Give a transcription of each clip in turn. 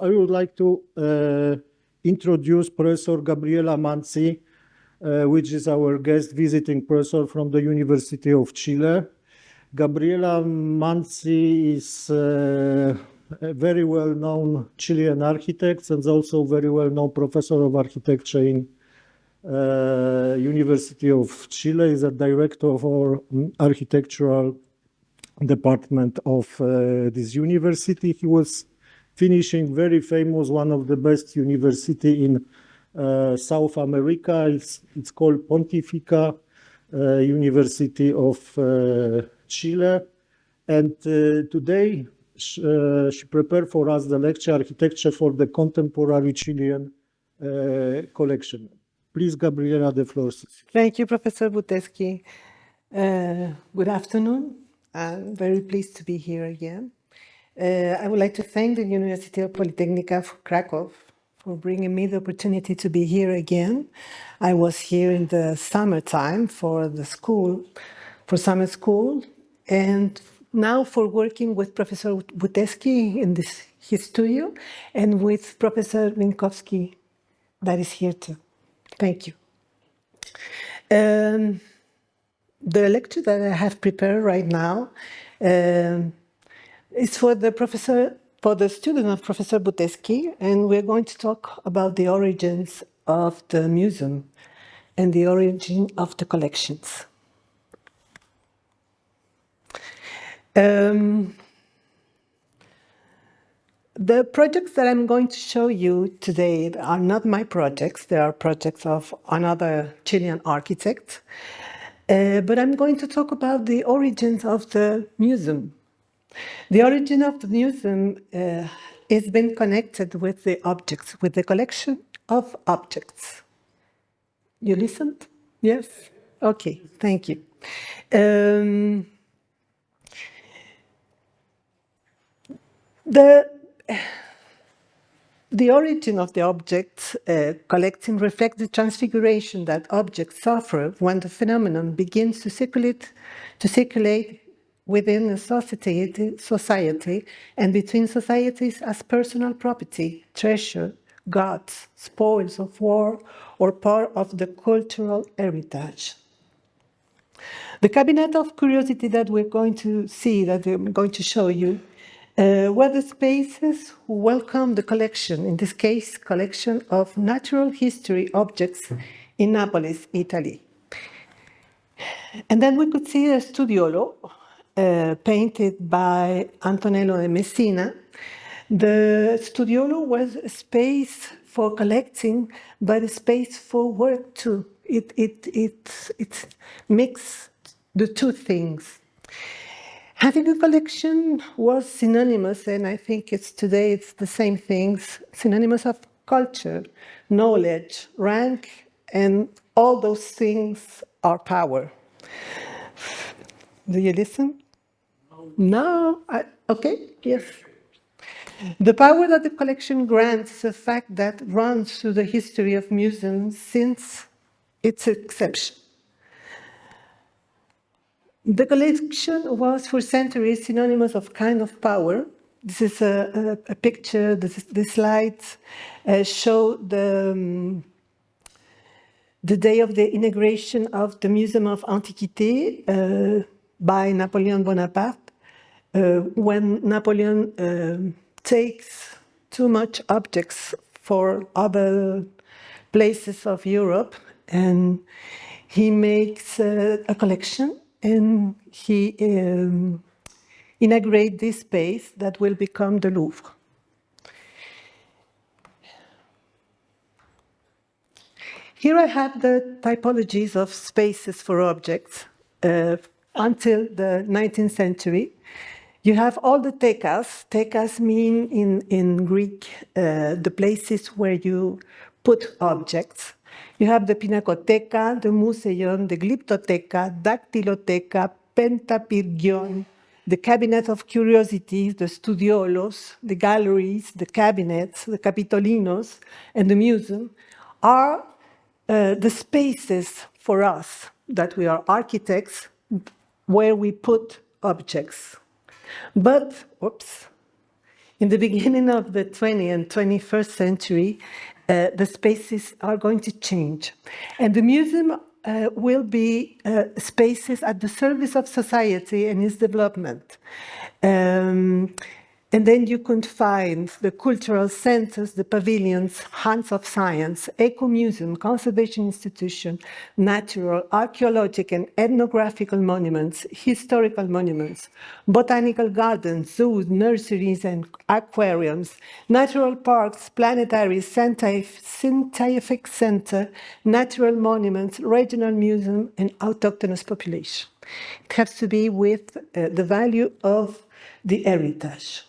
I would like to introduce Professor Gabriela Manzi, which is our guest visiting professor from the University of Chile. Gabriela Manzi is a very well-known Chilean architect and also very well-known professor of architecture in University of Chile. Is a director of our architectural department of this university. He was finishing very famous, one of the best university in South America. It's called Pontificia University of Chile. And today she prepared for us the lecture Architecture for the Contemporary Chilean Collection. Please, Gabriela, the floor is yours. Thank you, Professor Buteski. Good afternoon. I'm very pleased to be here again. I would like to thank the University of Politechniki of Krakow for bringing me the opportunity to be here again. I was here in the summertime for the school, for summer school, and now for working with Professor Buteski in his studio and with Professor Minkowski that is here too. Thank you. The lecture that I have prepared right now is for the student of Professor Buteski, and we're going to talk about the origins of the museum and the origin of the collections. The projects that I'm going to show you today are not my projects. They are projects of another Chilean architect. But I'm going to talk about the origins of the museum. The origin of the museum has been connected with the objects, with the collection of objects. You listened? Yes? Okay, thank you. The origin of the objects collecting reflects the transfiguration that objects suffer when the phenomenon begins to circulate within a society and between societies as personal property, treasure, goods, spoils of war, or part of the cultural heritage. The cabinet of curiosity that we're going to see, that I'm going to show you, were the spaces who welcome the collection, in this case, collection of natural history objects in Naples, Italy. And then we could see a studiolo painted by Antonello de Messina. The studiolo was a space for collecting, but a space for work too. It mixed the two things. Having a collection was synonymous, and I think today it's the same things, synonymous of culture, knowledge, rank, and all those things are power. Do you listen? No? Okay, yes. The power that the collection grants is a fact that runs through the history of museums since its inception. The collection was for centuries synonymous of kind of power. This is a picture, the slides show the day of the inauguration of the Museum of Antiquité by Napoleon Bonaparte, when Napoleon takes too much objects for other places of Europe, and he makes a collection, and he inaugurates this space that will become the Louvre. Here I have the typologies of spaces for objects until the 19th century. You have all the tekas. Tekas mean in Greek the places where you put objects. You have the Pinacoteca, the Museum, the Glyptoteca, Dactyloteca, Pentapyrgion, the Cabinet of Curiosities, the Studiolos, the galleries, the cabinets, the Capitolinos, and the museum are the spaces for us that we are architects where we put objects. But, In the beginning of the 20th and 21st century, the spaces are going to change. And the museum will be spaces at the service of society and its development. And then you can find the cultural centers, the pavilions, Hands of Science, eco-museum, conservation institution, natural, archaeological and ethnographical monuments, historical monuments, botanical gardens, zoos, nurseries and aquariums, natural parks, planetaries, scientific center, natural monuments, regional museum and autochthonous population. It has to be with the value of the heritage.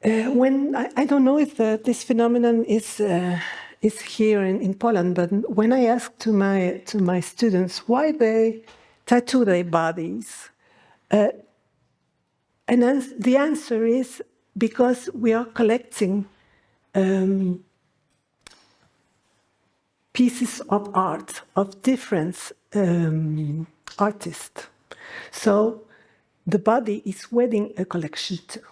When I don't know if this phenomenon is here in Poland, but when I ask to my students why they tattoo their bodies, and the answer is because we are collecting pieces of art of different artists. So the body is wedding a collection too.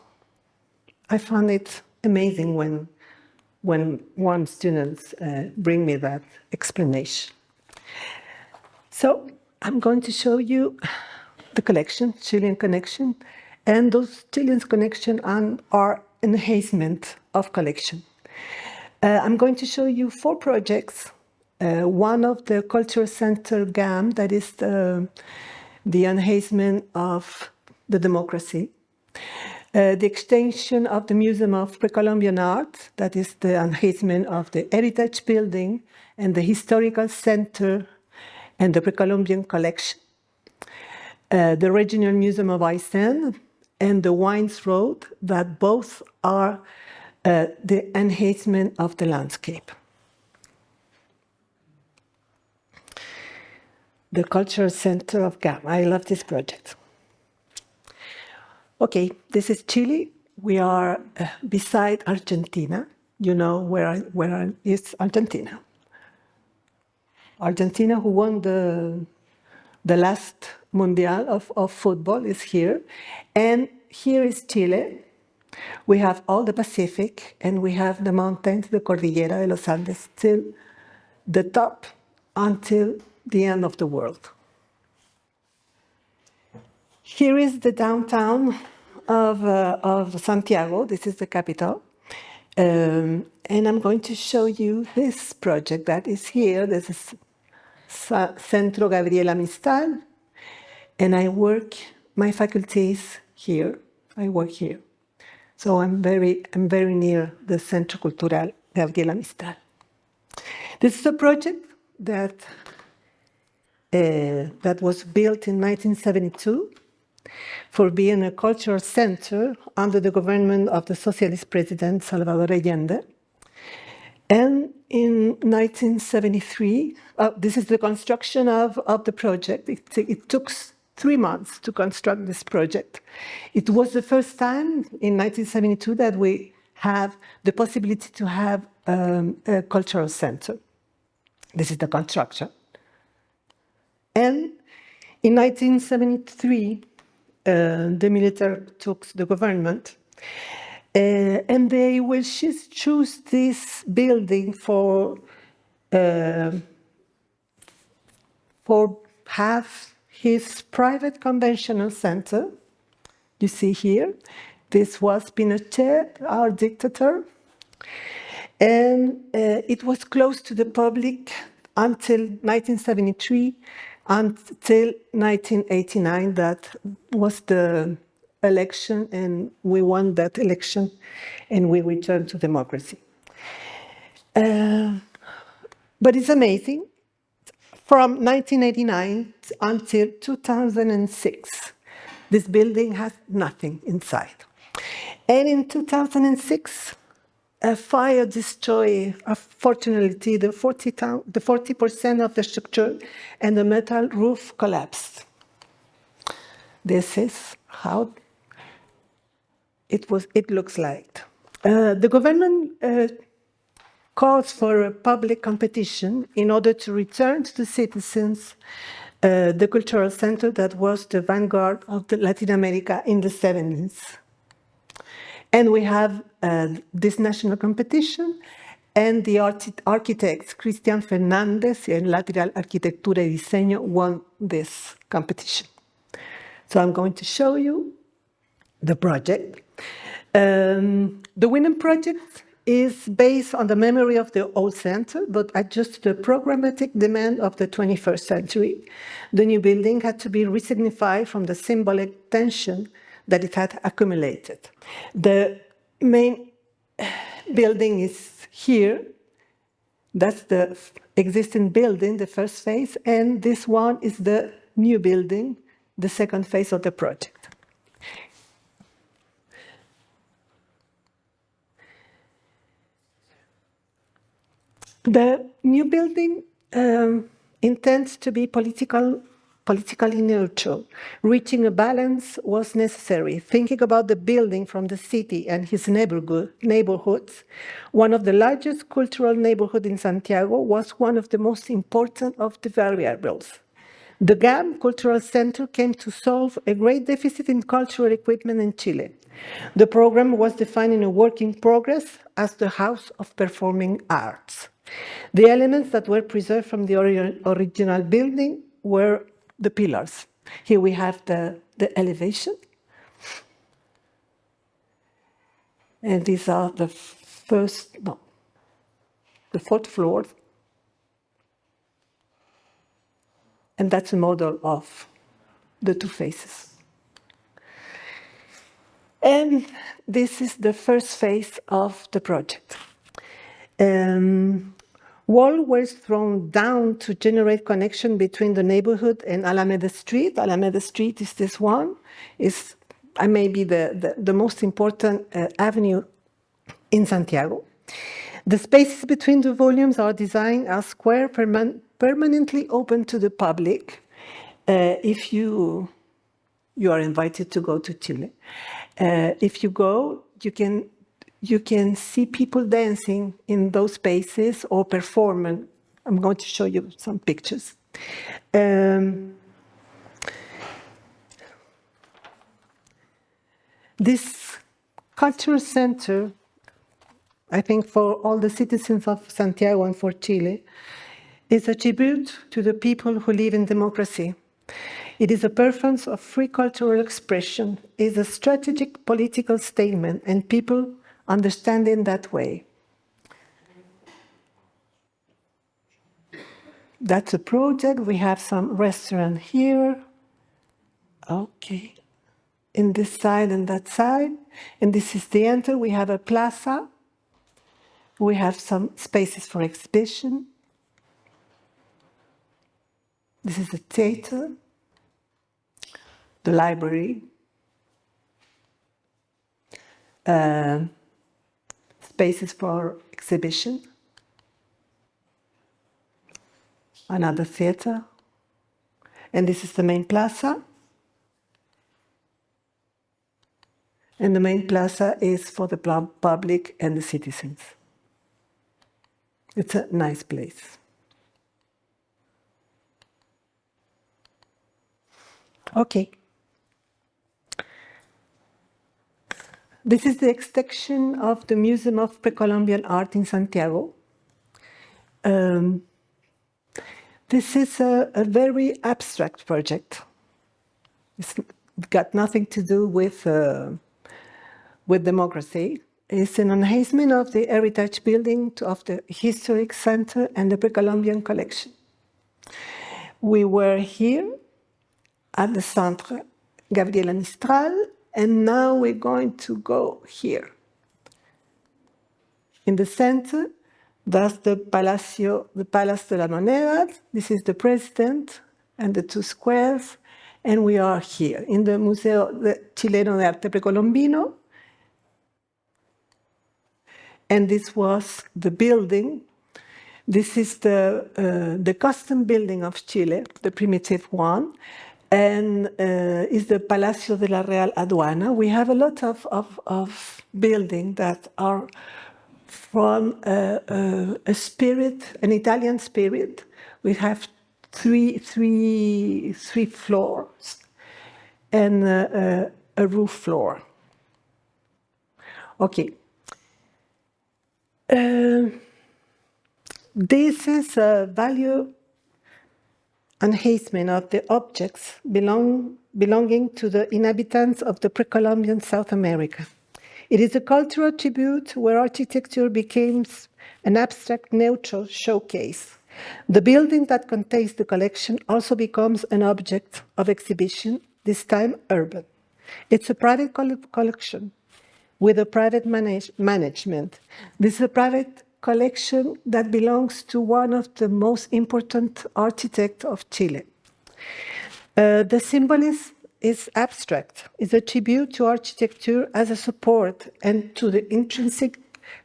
I found it amazing when one student bring me that explanation. So I'm going to show you the collection, Chilean collection, and those Chilean collection are enhancement of collection. I'm going to show you 4 projects. One of the Cultural Center GAM, that is the enhancement of the democracy. The extension of the Museum of Pre-Columbian Art, that is the enhancement of the Heritage Building and the Historical Center and the Pre-Columbian Collection. The Regional Museum of Iceland and the Wines Road, that both are the enhancement of the landscape. The Cultural Center of GAM. I love this project. Okay, this is Chile. We are beside Argentina. You know where is Argentina. Argentina, who won the last Mundial of football, is here. And here is Chile. We have all the Pacific, and we have the mountains, the Cordillera de los Andes, till the top until the end of the world. Here is the downtown of Santiago. This is the capital. And I'm going to show you this project that is here. This is Centro Gabriela Mistral. And my faculty is here. I work here. So I'm very near the Centro Cultural Gabriela Mistral. This is a project that was built in 1972 for being a cultural center under the government of the socialist president Salvador Allende. And in 1973, this is the construction of the project. It took 3 months to construct this project. It was the first time in 1972 that we have the possibility to have a cultural center. This is the construction. And in 1973, the military took the government, and they will choose this building for have his private conventional center. You see here, this was Pinochet, our dictator, and it was closed to the public until 1973. Until 1989, that was the election, and we won that election, and we returned to democracy. But it's amazing. From 1989 until 2006, this building has nothing inside. And in 2006, a fire destroyed, unfortunately, the 40% of the structure, and the metal roof collapsed. This is how it looks like. The government calls for a public competition in order to return to the citizens the cultural center that was the vanguard of the Latin America in the 70s. And we have this national competition, and the architects Cristian Fernandez and Lateral Architektury y Diseño won this competition. So I'm going to show you the project. The winning project is based on the memory of the old center, but adjusted to the programmatic demand of the 21st century. The new building had to be resignified from the symbolic tension that it had accumulated. The main building is here. That's the existing building, the first phase, and this one is the new building, the second phase of the project. The new building intends to be politically neutral. Reaching a balance was necessary. Thinking about the building from the city and his neighborhoods, one of the largest cultural neighborhoods in Santiago was one of the most important of the variables. The GAM Cultural Center came to solve a great deficit in cultural equipment in Chile. The program was defined in a work in progress as the House of Performing Arts. The elements that were preserved from the original building were the pillars. Here we have the elevation. And these are the fourth floor. And that's a model of the two faces. And this is the first phase of the project. Wall was thrown down to generate connection between the neighborhood and Alameda Street. Alameda Street is this one. It's maybe the most important avenue in Santiago. The spaces between the volumes are designed as square, permanently open to the public. If you are invited to go to Chile. If you go, you can see people dancing in those spaces or performing. I'm going to show you some pictures. This cultural center, I think for all the citizens of Santiago and for Chile, is a tribute to the people who live in democracy. It is a preference of free cultural expression, is a strategic political statement, and people understand it that way. That's a project. We have some restaurant here. Okay. In this side and that side. And this is the enter. We have a plaza. We have some spaces for exhibition. This is a theater. The library. Spaces for exhibition. Another theater. And this is the main plaza. And the main plaza is for the public and the citizens. It's a nice place. Okay. This is the extension of the Museum of Pre-Columbian Art in Santiago. This is a very abstract project. It's got nothing to do with democracy. It's an enhancement of the heritage building of the historic center and the Pre-Columbian collection. We were here at the Centre Gabriela Mistral, and now we're going to go here. In the center, that's the Palace de la Moneda. This is the president and the two squares, and we are here in the Museo Chileno de Arte Precolombino. And this was the building. This is the custom building of Chile, the primitive one, and is the Palacio de la Real Aduana. We have a lot of buildings that are from a spirit, an Italian spirit. We have three floors and a roof floor. Okay. This is a value enhancement of the objects belonging to the inhabitants of the pre-Columbian South America. It is a cultural tribute where architecture becomes an abstract neutral showcase. The building that contains the collection also becomes an object of exhibition, this time urban. It's a private collection with a private management. This is a private collection that belongs to one of the most important architects of Chile. The symbolism is abstract, is a tribute to architecture as a support and to the intrinsic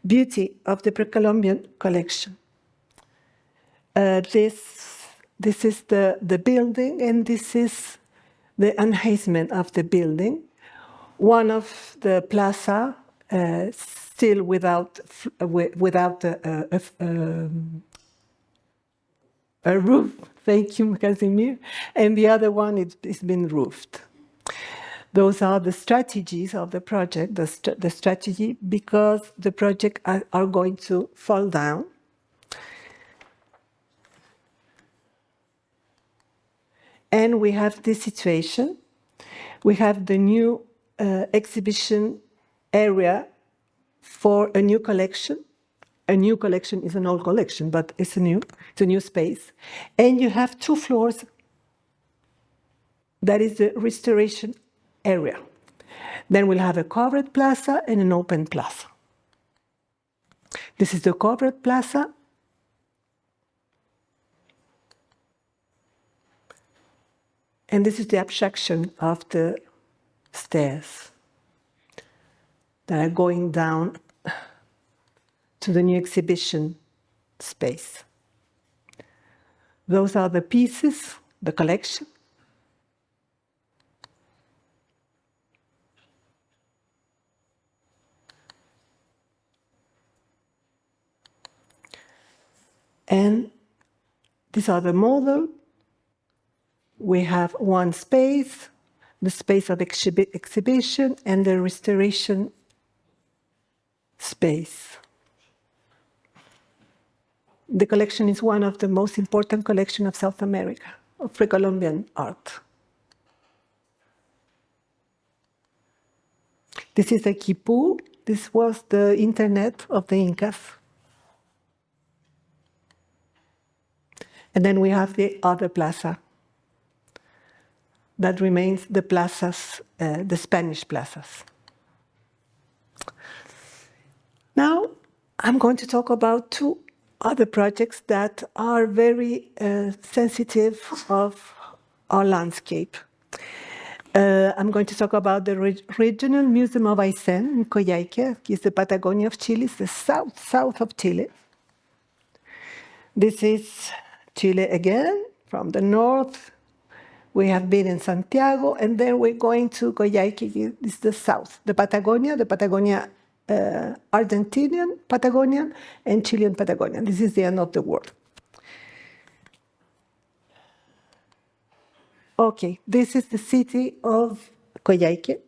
beauty of the pre-Columbian collection. This is the building, and this is the enhancement of the building. One of the plaza still without a roof. Thank you, Casimir. And the other one it's been roofed. Those are the strategies of the project. The strategy because the project are going to fall down. And we have this situation. We have the new exhibition area for a new collection. A new collection is an old collection, but it's a new space. And you have 2 floors. That is the restoration area. Then we'll have a covered plaza and an open plaza. This is the covered plaza. And this is the abstraction of the stairs that are going down to the new exhibition space. Those are the pieces, the collection. And these are the model. We have one space, the space of exhibition, and the restoration space. The collection is one of the most important collections of South America, of pre-Columbian art. This is a quipu. This was the internet of the Incas. And then we have the other plaza. That remains the plazas, the Spanish plazas. Now, I'm going to talk about 2 other projects that are very sensitive of our landscape. I'm going to talk about the Regional Museum of Aysén in Coyhaique, which is the Patagonia of Chile, it's the south of Chile. This is Chile again, from the north. We have been in Santiago, and then we're going to Coyhaique, it's the south, the Patagonia Argentinian Patagonian and Chilean Patagonia. This is the end of the world. Okay, this is the city of Coyhaique.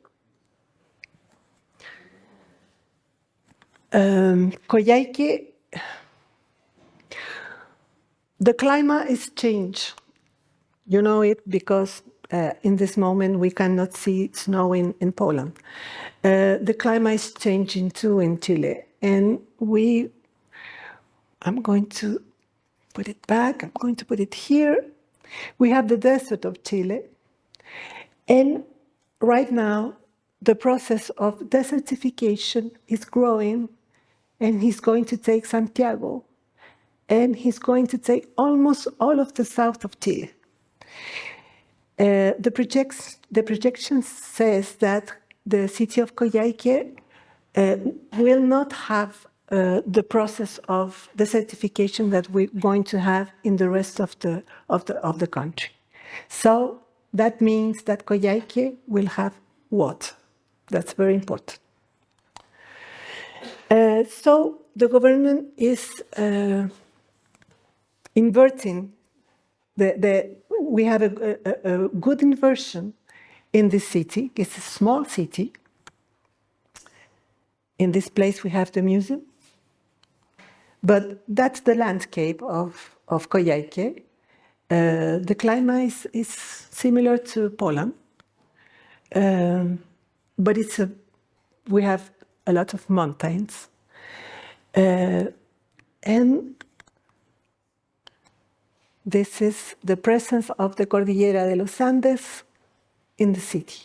Coyhaique, the climate is changed. You know it because in this moment we cannot see snow in Poland. The climate is changing too in Chile, and I'm going to put it back, I'm going to put it here. We have the desert of Chile, and right now the process of desertification is growing, and he's going to take Santiago, and he's going to take almost all of the south of Chile. The projection says that the city of Coyhaique will not have the process of desertification that we're going to have in the rest of the country. So that means that Coyhaique will have water. That's very important. So the government is inverting we have a good inversion in this city. It's a small city. In this place, we have the museum. But that's the landscape of Coyhaique. The climate is similar to Poland. But we have a lot of mountains. And this is the presence of the Cordillera de los Andes in the city.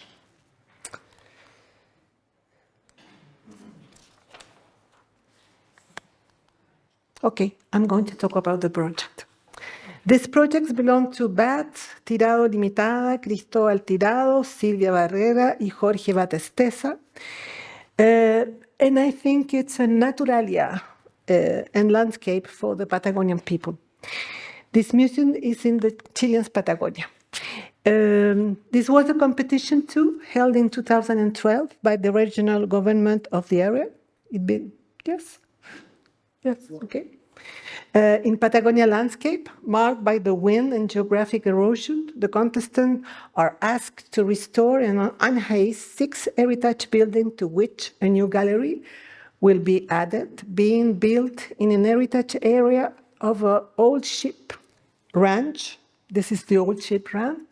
Okay, I'm going to talk about the project. These projects belong to Bat, Tirado Limitada, Cristóbal Tirado, Silvia Barrera, y Jorge Batesteza. And I think it's a naturalia and landscape for the Patagonian people. This museum is in the Chilean Patagonia. This was a competition too, held in 2012 by the regional government of the area. Yes? Yes, okay. In Patagonia landscape, marked by the wind and geographic erosion, the contestants are asked to restore and unhaze 6 heritage buildings to which a new gallery will be added, being built in an heritage area of an old ship ranch. This is the old ship ranch.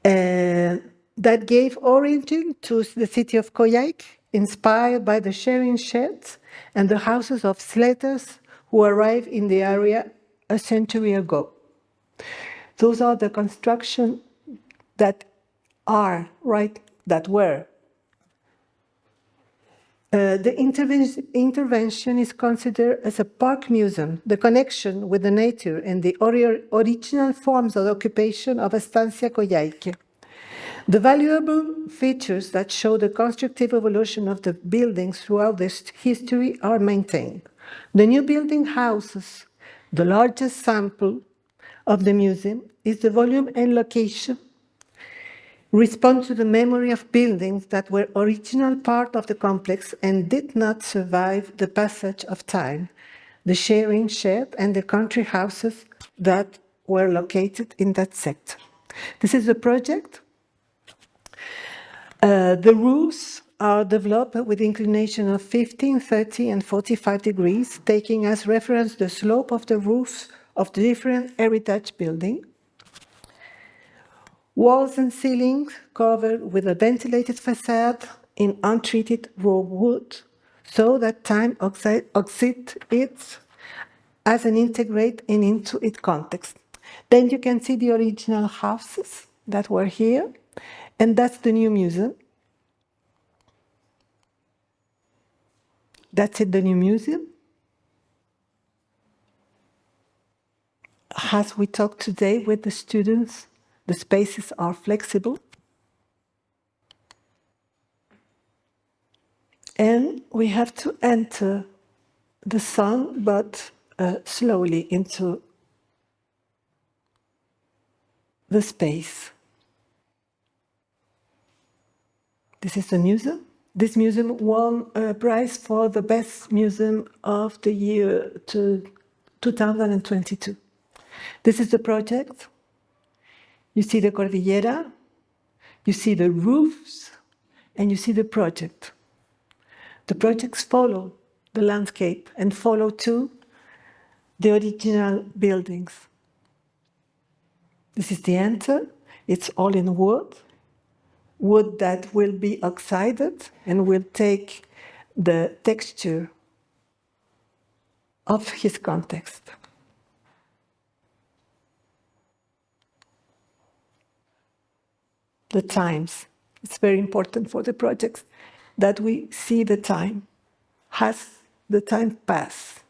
That gave origin to the city of Coyhaique, inspired by the sharing sheds and the houses of slaters who arrived in the area a century ago. Those are the constructions that were. The intervention is considered as a park museum, the connection with the nature and the original forms of occupation of Estancia Coyhaique. The valuable features that show the constructive evolution of the buildings throughout this history are maintained. The new building houses the largest sample of the museum is the volume and location respond to the memory of buildings that were original part of the complex and did not survive the passage of time, the sharing shed and the country houses that were located in that sector. This is a project. The roofs are developed with inclination of 15, 30, and 45 degrees, taking as reference the slope of the roofs of the different heritage buildings. Walls and ceilings covered with a ventilated facade in untreated raw wood, so that time exits it as an integrate and into its context. Then you can see the original houses that were here, and that's the new museum. That's it, the new museum. As we talk today with the students, the spaces are flexible. And we have to enter the sun, but slowly into the space. This is the museum. This museum won a prize for the best museum of the year 2022. This is the project. You see the Cordillera, you see the roofs, and you see the project. The projects follow the landscape and follow too the original buildings. This is the enter. It's all in wood that will be oxided and will take the texture of his context. The times. It's very important for the projects that we see the time. Has the time passed?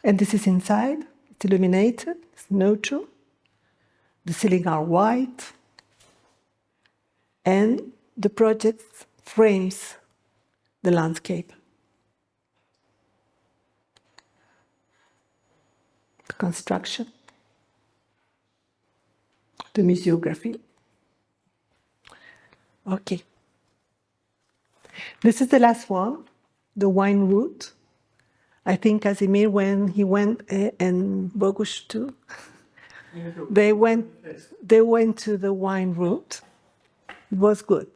And this is inside. It's illuminated. It's neutral. The ceilings are white. And the project frames the landscape. The construction. The museography. Okay. This is the last one, the wine route. I think Casimir, when he went, and Bogusz too, they went to the wine route. It was good.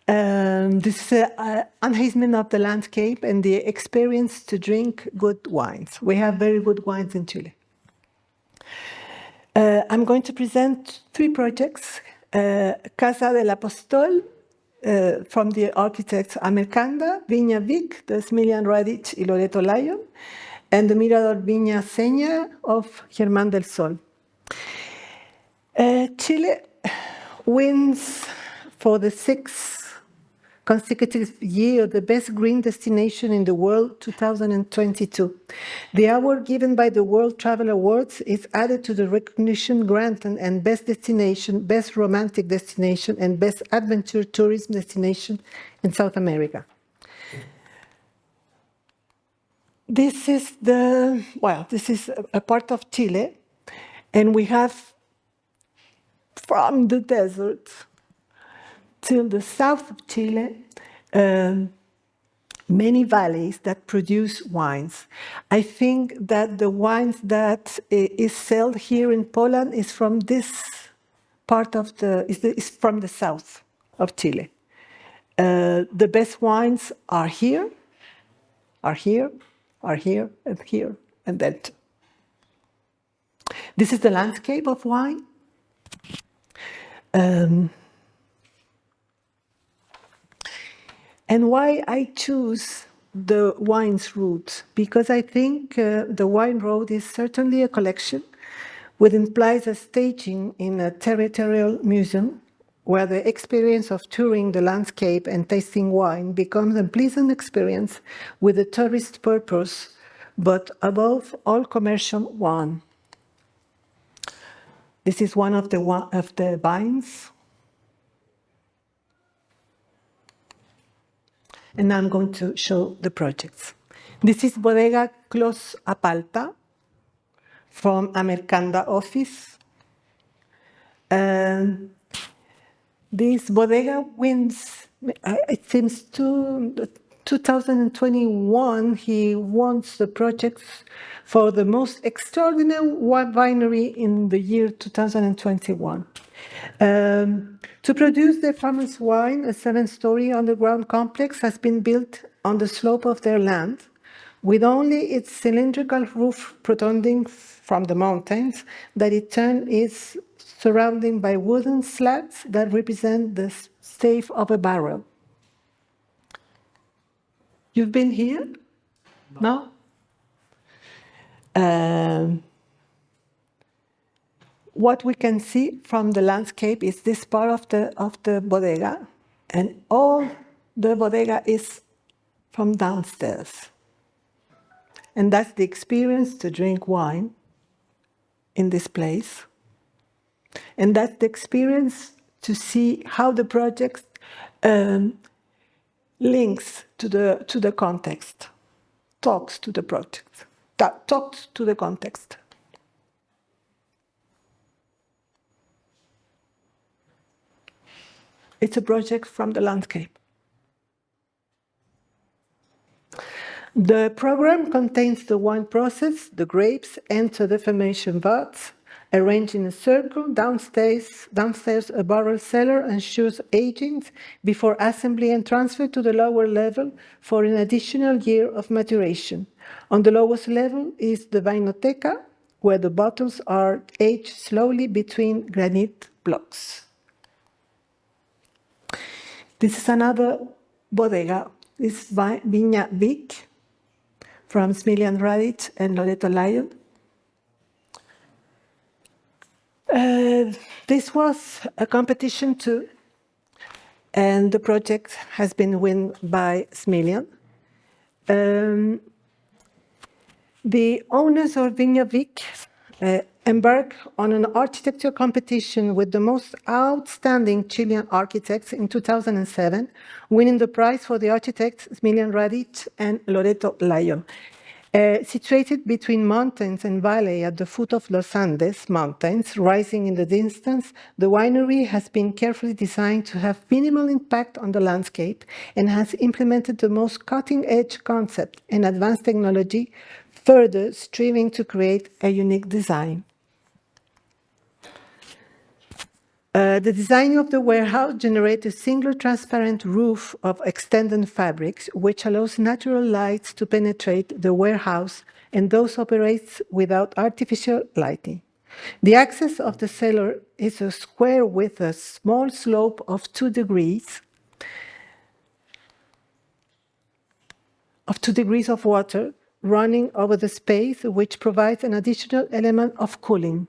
This is an enhancement of the landscape and the experience to drink good wines. We have very good wines in Chile. I'm going to present 3 projects. Casa del Apostol, from the architects Amercanda, Viña Vic, the Smilian Radic y Loreto Lyon, and the Mirador Viña Seña of Germán del Sol. Chile wins for the 6th consecutive year the best green destination in the world 2022. The award given by the World Travel Awards is added to the recognition granted and best destination, best romantic destination, and best adventure tourism destination in South America. This is a part of Chile, and we have from the desert till the south of Chile, many valleys that produce wines. I think that the wines that is sold here in Poland is from this part of is from the south of Chile. The best wines are here, and here, and that. This is the landscape of wine. And why I choose the wines route? Because I think the wine road is certainly a collection, which implies a staging in a territorial museum, where the experience of touring the landscape and tasting wine becomes a pleasant experience with a tourist purpose, but above all commercial one. This is one of the vines. And now I'm going to show the projects. This is Bodega Clos Apalta from Amercanda office. This bodega wins, it seems 2021, he wants the projects for the most extraordinary winery in the year 2021. To produce their famous wine, a 7-story underground complex has been built on the slope of their land, with only its cylindrical roof protruding from the mountains, that in turn is surrounded by wooden slats that represent the stave of a barrel. You've been here? No? What we can see from the landscape is this part of the bodega, and all the bodega is from downstairs. And that's the experience to drink wine in this place. And that's the experience to see how the project links to the context, talks to the project, talks to the context. It's a project from the landscape. The program contains the wine process. The grapes enter the fermentation vats, arranged in a circle. Downstairs a barrel cellar ensures aging before assembly and transfer to the lower level for an additional year of maturation. On the lowest level is the vinoteca, where the bottles are aged slowly between granite blocks. This is another bodega. This is Viña Vic from Smilian Radic and Loreto Lyon. This was a competition too, and the project has been won by Smilian. The owners of Viña Vic embarked on an architecture competition with the most outstanding Chilean architects in 2007, winning the prize for the architects Smilian Radic and Loreto Lyon. Situated between mountains and valley at the foot of Los Andes mountains, rising in the distance, the winery has been carefully designed to have minimal impact on the landscape and has implemented the most cutting-edge concept and advanced technology, further striving to create a unique design. The design of the warehouse generates a single transparent roof of extended fabrics, which allows natural lights to penetrate the warehouse and thus operates without artificial lighting. The axis of the cellar is a square with a small slope of 2 degrees of water running over the space, which provides an additional element of cooling.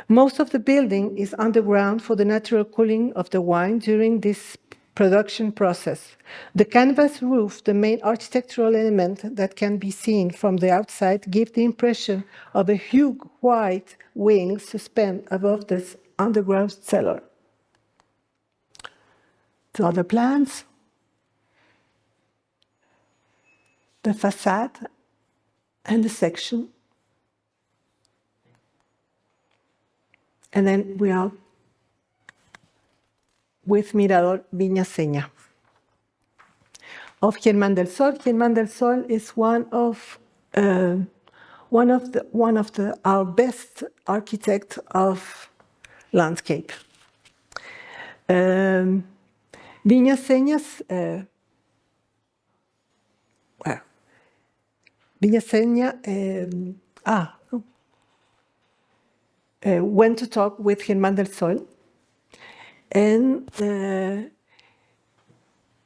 Most of the building is underground for the natural cooling of the wine during this production process. The canvas roof, the main architectural element that can be seen from the outside, gives the impression of a huge white wing suspended above this underground cellar. The other plans, the facade and the section. And then we are with Mirador Viña Seña of Germán del Sol. Germán del Sol is one of our best architects of landscape. Viña Seña's Viña Seña went to talk with Germán del Sol, and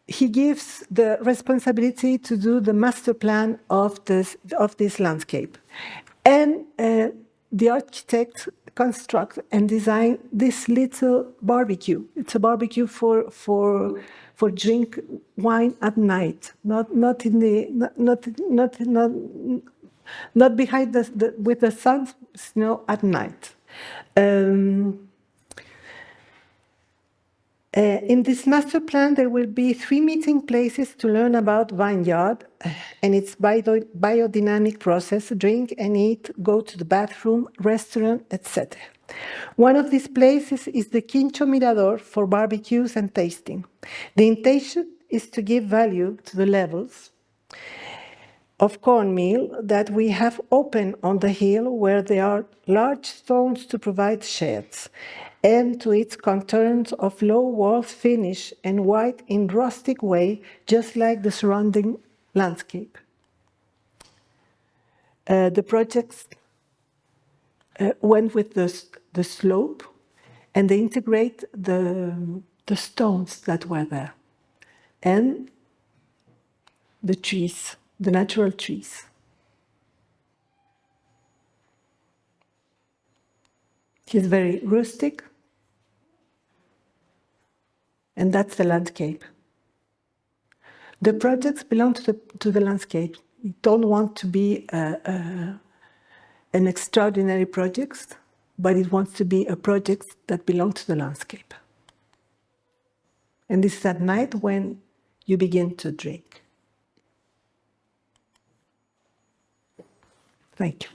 he gives the responsibility to do the master plan of this landscape. And the architect construct and design this little barbecue. It's a barbecue for drink wine at night, not behind with the sun, snow at night. In this master plan, there will be 3 meeting places to learn about vineyard and its biodynamic process, drink and eat, go to the bathroom, restaurant, etc. One of these places is the Quincho Mirador for barbecues and tasting. The intention is to give value to the levels of cornmeal that we have open on the hill, where there are large stones to provide shades, and to its contours of low wall finish and white in rustic way, just like the surrounding landscape. The projects went with the slope, and they integrate the stones that were there and the trees, the natural trees. It's very rustic, and that's the landscape. The projects belong to the landscape. We don't want to be an extraordinary project, but it wants to be a project that belongs to the landscape. And this is at night when you begin to drink. Thank you.